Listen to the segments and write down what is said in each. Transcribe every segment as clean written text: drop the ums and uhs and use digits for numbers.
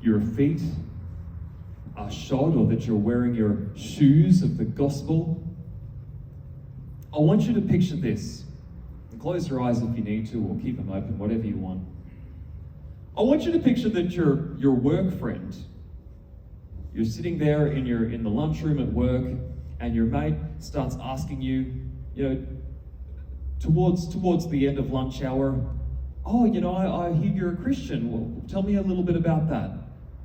your feet are shod or that you're wearing your shoes of the gospel. I want you to picture this. And close your eyes if you need to, or keep them open, whatever you want. I want you to picture that your work friend, you're sitting there in the lunchroom at work, and your mate starts asking you, towards the end of lunch hour, oh, I hear you're a Christian. Well, tell me a little bit about that.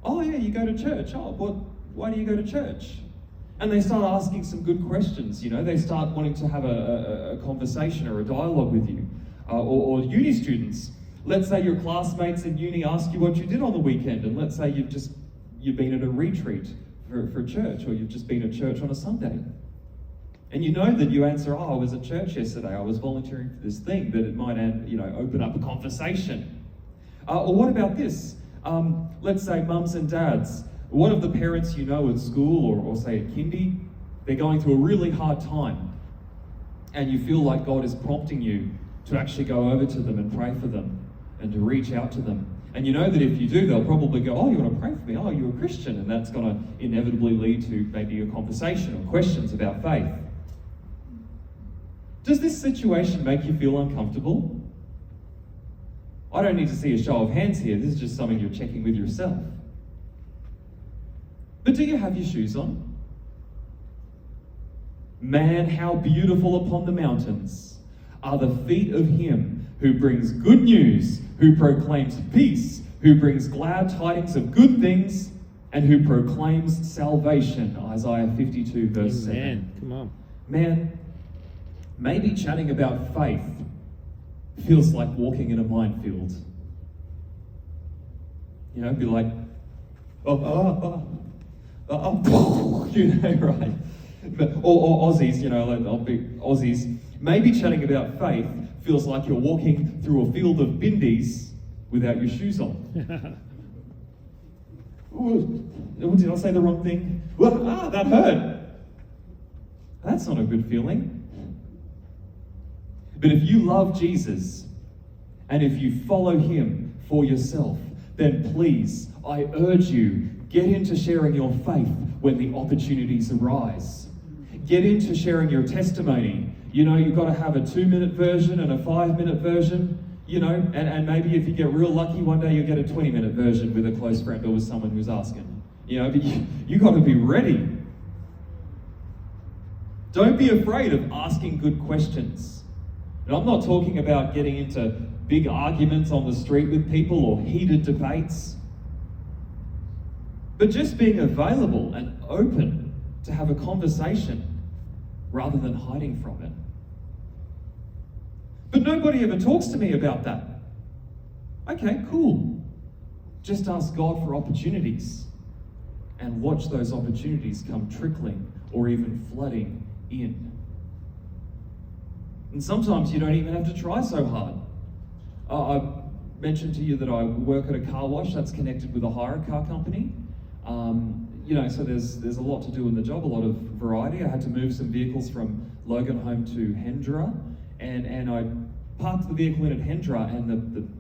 Oh yeah, you go to church. Oh, why do you go to church? And they start asking some good questions. They start wanting to have a conversation or a dialogue with you. Or uni students. Let's say your classmates in uni ask you what you did on the weekend, and let's say you've been at a retreat for church, or you've just been at church on a Sunday. And you know that you answer, oh, I was at church yesterday, I was volunteering for this thing, that it might open up a conversation. Or what about this? Let's say mums and dads, one of the parents at school or say at kindy, they're going through a really hard time, and you feel like God is prompting you to actually go over to them and pray for them and to reach out to them. And you know that if you do, they'll probably go, oh, you want to pray for me? Oh, you're a Christian. And that's going to inevitably lead to maybe a conversation or questions about faith. Does this situation make you feel uncomfortable? I don't need to see a show of hands here. This is just something you're checking with yourself. But do you have your shoes on? Man, how beautiful upon the mountains are the feet of him who brings good news, who proclaims peace, who brings glad tidings of good things, and who proclaims salvation. Isaiah 52 verse 7. Come on. Man, maybe chatting about faith feels like walking in a minefield. Be like, right? Or Aussies, I'll be Aussies. Maybe chatting about faith feels like you're walking through a field of bindies without your shoes on. Ooh, did I say the wrong thing? That hurt. That's not a good feeling. But if you love Jesus, and if you follow him for yourself, then please, I urge you, get into sharing your faith when the opportunities arise. Get into sharing your testimony. You've got to have a 2-minute version and a 5-minute version, and maybe if you get real lucky one day, you'll get a 20-minute version with a close friend or with someone who's asking. But you've got to be ready. Don't be afraid of asking good questions. And I'm not talking about getting into big arguments on the street with people or heated debates, but just being available and open to have a conversation rather than hiding from it. But nobody ever talks to me about that. Okay, cool. Just ask God for opportunities and watch those opportunities come trickling or even flooding in. And sometimes you don't even have to try so hard. I mentioned to you that I work at a car wash that's connected with a hire car company. So there's a lot to do in the job, a lot of variety. I had to move some vehicles from Logan home to Hendra, and I parked the vehicle in at Hendra, and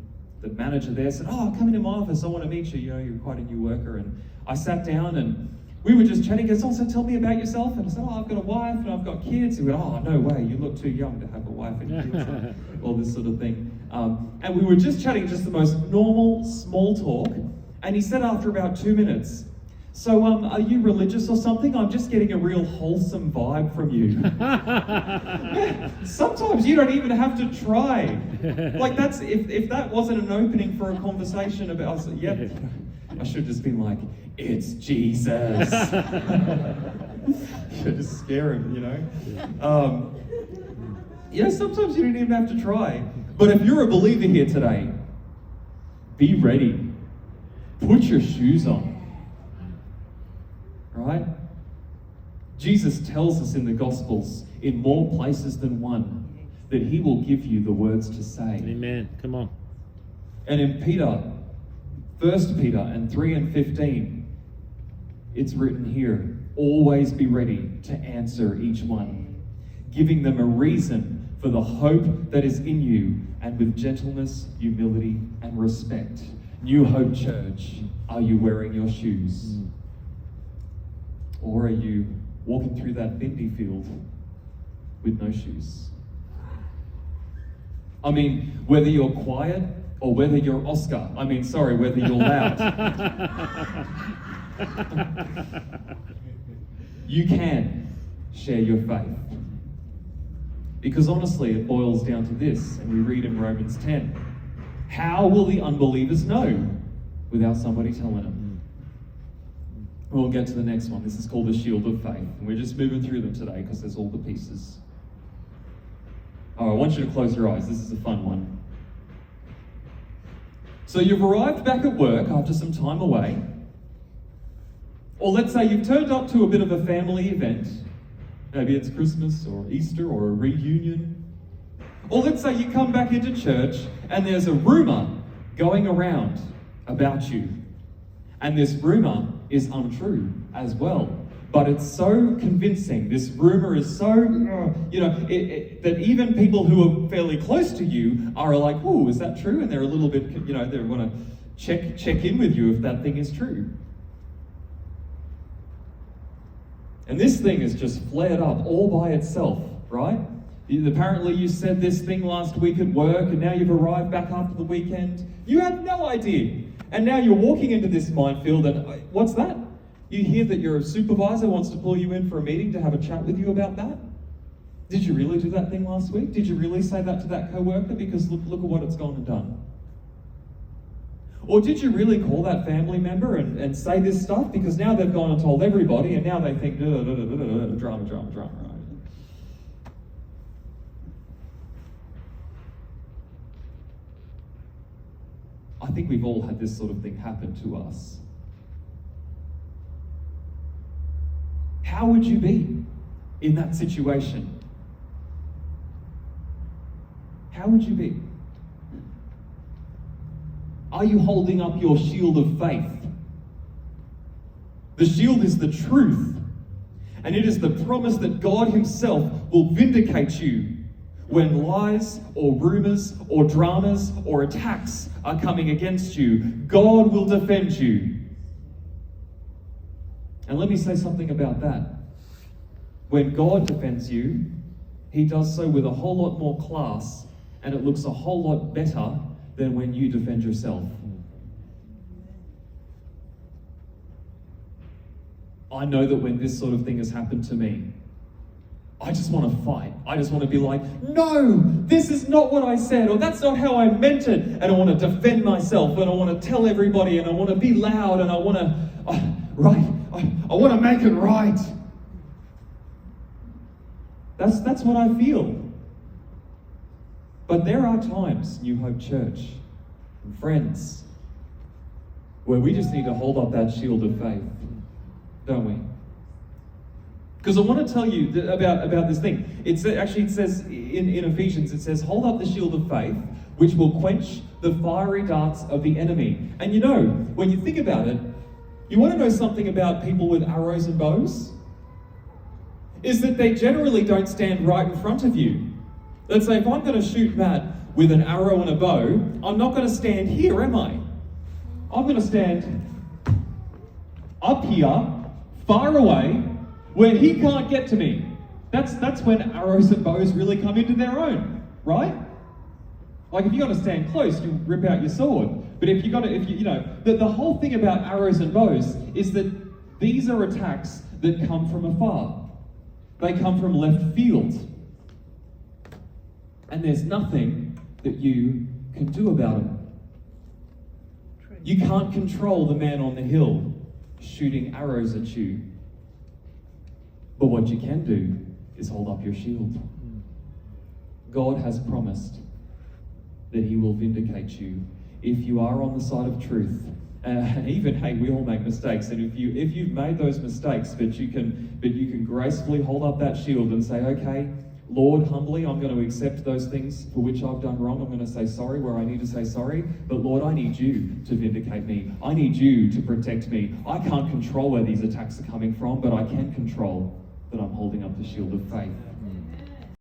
the manager there said, oh, come into my office, I want to meet you, you're quite a new worker. And I sat down and we were just chatting. He goes, oh, so tell me about yourself. And I said, oh, I've got a wife and I've got kids. He went, oh, no way, you look too young to have a wife and kids, all this sort of thing. And we were just chatting, just the most normal, small talk. And he said after about 2 minutes, so are you religious or something? I'm just getting a real wholesome vibe from you. Sometimes you don't even have to try. Like that's, if that wasn't an opening for a conversation about, I was like, yep, I should have just been like, it's Jesus. Should just scare him, sometimes you don't even have to try. But if you're a believer here today, be ready. Put your shoes on. Right? Jesus tells us in the Gospels, in more places than one, that he will give you the words to say. Amen. Come on. And in 1 Peter and 3 and 15, it's written here, always be ready to answer each one, giving them a reason for the hope that is in you, and with gentleness, humility, and respect, New Hope Church, are you wearing your shoes? Or are you walking through that Bindi field with no shoes? I mean, whether you're quiet or whether you're Oscar. Whether you're loud. You can share your faith. Because honestly, it boils down to this, and we read in Romans 10. How will the unbelievers know without somebody telling them? We'll get to the next one. This is called the shield of faith. And we're just moving through them today because there's all the pieces. Oh, I want you to close your eyes. This is a fun one. So you've arrived back at work after some time away. Or let's say you've turned up to a bit of a family event. Maybe it's Christmas or Easter or a reunion. Or let's say you come back into church and there's a rumor going around about you. And this rumor is untrue as well. But it's so convincing. This rumor is so, that even people who are fairly close to you are like, "Ooh, is that true?" And they're a little bit, they want to check in with you if that thing is true. And this thing is just flared up all by itself, right? Apparently you said this thing last week at work, and now you've arrived back after the weekend. You had no idea. And now you're walking into this minefield, and what's that? You hear that your supervisor wants to pull you in for a meeting to have a chat with you about that? Did you really do that thing last week? Did you really say that to that co-worker? Because look at what it's gone and done. Or did you really call that family member and say this stuff? Because now they've gone and told everybody, and now they think, drama, right? I think we've all had this sort of thing happen to us. How would you be in that situation? How would you be? Are you holding up your shield of faith? The shield is the truth, and it is the promise that God Himself will vindicate you when lies or rumors or dramas or attacks are coming against you. God will defend you. And let me say something about that. When God defends you, He does so with a whole lot more class, and it looks a whole lot better than when you defend yourself. I know that when this sort of thing has happened to me, I just want to fight. I just want to be like, "No, this is not what I said," or "That's not how I meant it." And I want to defend myself, and I want to tell everybody, and I want to be loud, and I want to, I want to make it right. That's what I feel. But there are times, New Hope Church and friends, where we just need to hold up that shield of faith, don't we? Because I want to tell you about this thing. It says in Ephesians, it says, "Hold up the shield of faith, which will quench the fiery darts of the enemy." And when you think about it, you want to know something about people with arrows and bows? Is that they generally don't stand right in front of you. Let's say if I'm going to shoot Matt with an arrow and a bow, I'm not going to stand here, am I? I'm going to stand up here, far away, where he can't get to me. That's when arrows and bows really come into their own, right? Like if you got to stand close, you rip out your sword. But the whole thing about arrows and bows is that these are attacks that come from afar. They come from left field. And there's nothing that you can do about them. You can't control the man on the hill shooting arrows at you. But what you can do is hold up your shield. God has promised that He will vindicate you if you are on the side of truth. And even, hey, we all make mistakes. And if you've made those mistakes, but you can gracefully hold up that shield and say, "Okay, Lord, humbly, I'm going to accept those things for which I've done wrong. I'm going to say sorry where I need to say sorry. But Lord, I need you to vindicate me. I need you to protect me. I can't control where these attacks are coming from, but I can control that I'm holding up the shield of faith."